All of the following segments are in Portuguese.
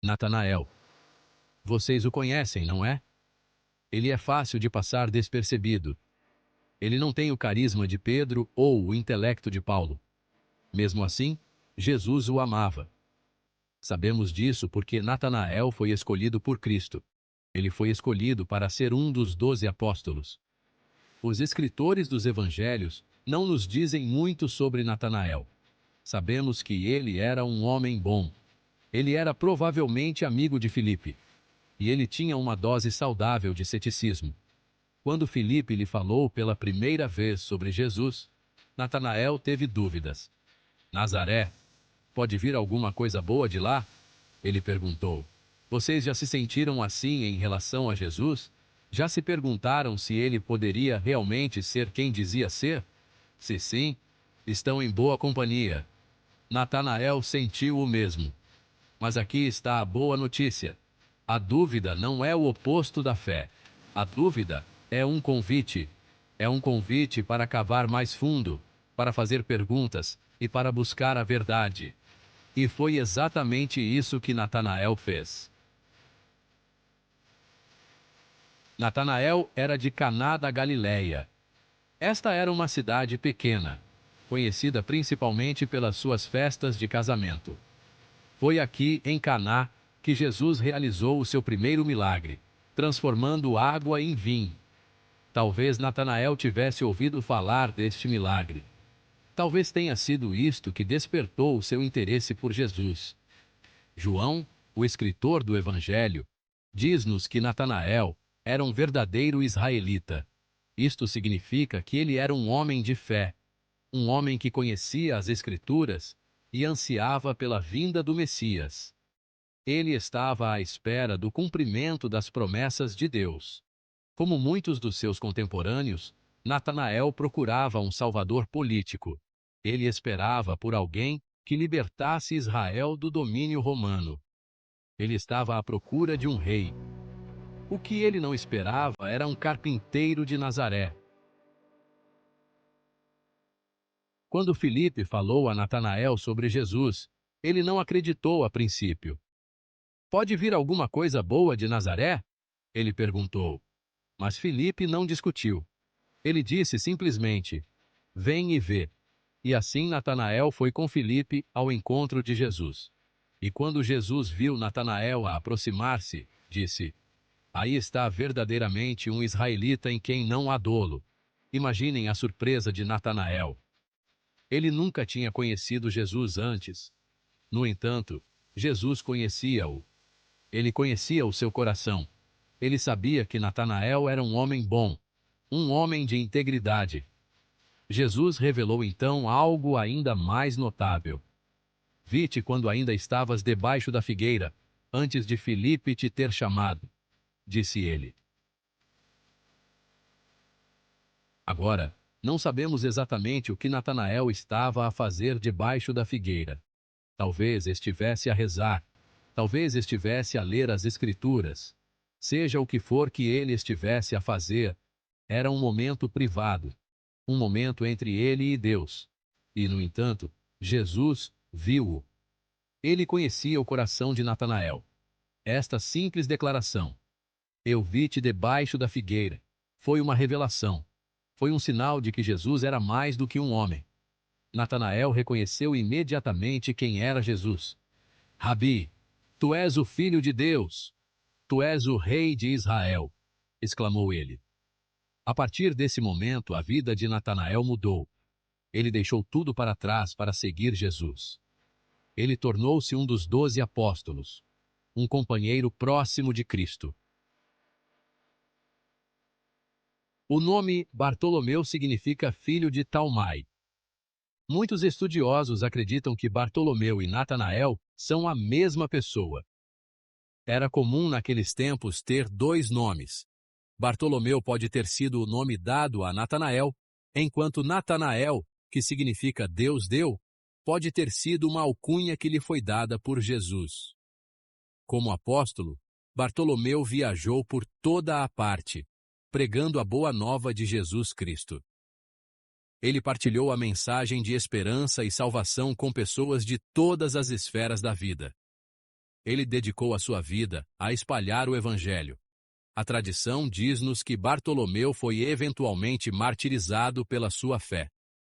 Natanael. Vocês o conhecem, não é? Ele é fácil de passar despercebido. Ele não tem o carisma de Pedro ou o intelecto de Paulo. Mesmo assim, Jesus o amava. Sabemos disso porque Natanael foi escolhido por Cristo. Ele foi escolhido para ser um dos 12 apóstolos. Os escritores dos evangelhos não nos dizem muito sobre Natanael. Sabemos que ele era um homem bom. Ele era provavelmente amigo de Filipe. E ele tinha uma dose saudável de ceticismo. Quando Filipe lhe falou pela primeira vez sobre Jesus, Natanael teve dúvidas. Nazaré, pode vir alguma coisa boa de lá? Ele perguntou. Vocês já se sentiram assim em relação a Jesus? Já se perguntaram se ele poderia realmente ser quem dizia ser? Se sim, estão em boa companhia. Natanael sentiu o mesmo. Mas aqui está a boa notícia. A dúvida não é o oposto da fé. A dúvida é um convite. É um convite para cavar mais fundo, para fazer perguntas e para buscar a verdade. E foi exatamente isso que Natanael fez. Natanael era de Caná da Galileia. Esta era uma cidade pequena, conhecida principalmente pelas suas festas de casamento. Foi aqui, em Caná, que Jesus realizou o seu primeiro milagre, transformando água em vinho. Talvez Natanael tivesse ouvido falar deste milagre. Talvez tenha sido isto que despertou o seu interesse por Jesus. João, o escritor do Evangelho, diz-nos que Natanael era um verdadeiro israelita. Isto significa que ele era um homem de fé, um homem que conhecia as Escrituras e ansiava pela vinda do Messias. Ele estava à espera do cumprimento das promessas de Deus. Como muitos dos seus contemporâneos, Natanael procurava um salvador político. Ele esperava por alguém que libertasse Israel do domínio romano. Ele estava à procura de um rei. O que ele não esperava era um carpinteiro de Nazaré. Quando Filipe falou a Natanael sobre Jesus, ele não acreditou a princípio. Pode vir alguma coisa boa de Nazaré? Ele perguntou. Mas Filipe não discutiu. Ele disse simplesmente: vem e vê. E assim Natanael foi com Filipe ao encontro de Jesus. E quando Jesus viu Natanael a aproximar-se, disse: aí está verdadeiramente um israelita em quem não há dolo. Imaginem a surpresa de Natanael. Ele nunca tinha conhecido Jesus antes. No entanto, Jesus conhecia-o. Ele conhecia o seu coração. Ele sabia que Natanael era um homem bom, um homem de integridade. Jesus revelou então algo ainda mais notável. Vi-te quando ainda estavas debaixo da figueira, antes de Filipe te ter chamado, disse ele. Agora, não sabemos exatamente o que Natanael estava a fazer debaixo da figueira. Talvez estivesse a rezar, talvez estivesse a ler as Escrituras. Seja o que for que ele estivesse a fazer, era um momento privado, um momento entre ele e Deus. E, no entanto, Jesus viu-o. Ele conhecia o coração de Natanael. Esta simples declaração, eu vi-te debaixo da figueira, foi uma revelação. Foi um sinal de que Jesus era mais do que um homem. Natanael reconheceu imediatamente quem era Jesus. Rabi, tu és o Filho de Deus. Tu és o Rei de Israel, exclamou ele. A partir desse momento, a vida de Natanael mudou. Ele deixou tudo para trás para seguir Jesus. Ele tornou-se um dos 12 apóstolos, um companheiro próximo de Cristo. O nome Bartolomeu significa filho de Talmai. Muitos estudiosos acreditam que Bartolomeu e Natanael são a mesma pessoa. Era comum naqueles tempos ter dois nomes. Bartolomeu pode ter sido o nome dado a Natanael, enquanto Natanael, que significa Deus deu, pode ter sido uma alcunha que lhe foi dada por Jesus. Como apóstolo, Bartolomeu viajou por toda a parte, pregando a boa nova de Jesus Cristo. Ele partilhou a mensagem de esperança e salvação com pessoas de todas as esferas da vida. Ele dedicou a sua vida a espalhar o Evangelho. A tradição diz-nos que Bartolomeu foi eventualmente martirizado pela sua fé.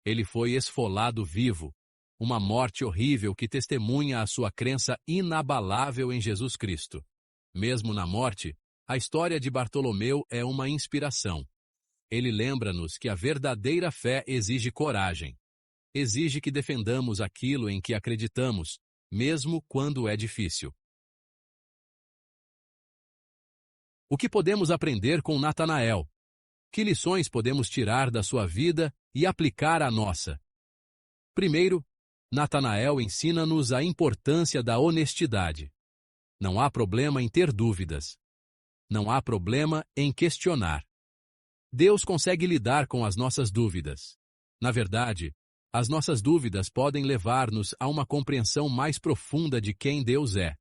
Ele foi esfolado vivo, uma morte horrível que testemunha a sua crença inabalável em Jesus Cristo. Mesmo na morte, a história de Bartolomeu é uma inspiração. Ele lembra-nos que a verdadeira fé exige coragem. Exige que defendamos aquilo em que acreditamos, mesmo quando é difícil. O que podemos aprender com Natanael? Que lições podemos tirar da sua vida e aplicar à nossa? Primeiro, Natanael ensina-nos a importância da honestidade. Não há problema em ter dúvidas. Não há problema em questionar. Deus consegue lidar com as nossas dúvidas. Na verdade, as nossas dúvidas podem levar-nos a uma compreensão mais profunda de quem Deus é.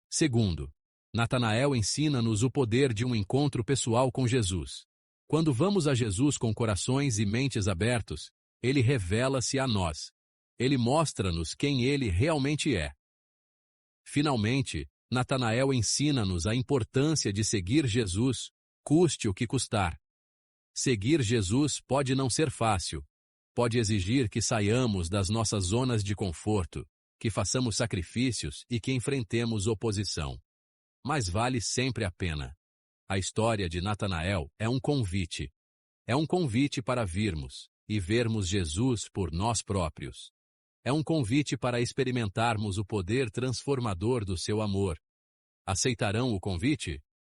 Segundo, Natanael ensina-nos o poder de um encontro pessoal com Jesus. Quando vamos a Jesus com corações e mentes abertos, ele revela-se a nós. Ele mostra-nos quem ele realmente é. Finalmente, Natanael ensina-nos a importância de seguir Jesus, custe o que custar. Seguir Jesus pode não ser fácil. Pode exigir que saiamos das nossas zonas de conforto, que façamos sacrifícios e que enfrentemos oposição. Mas vale sempre a pena. A história de Natanael é um convite. É um convite para virmos e vermos Jesus por nós próprios. É um convite para experimentarmos o poder transformador do seu amor. Aceitarão o convite?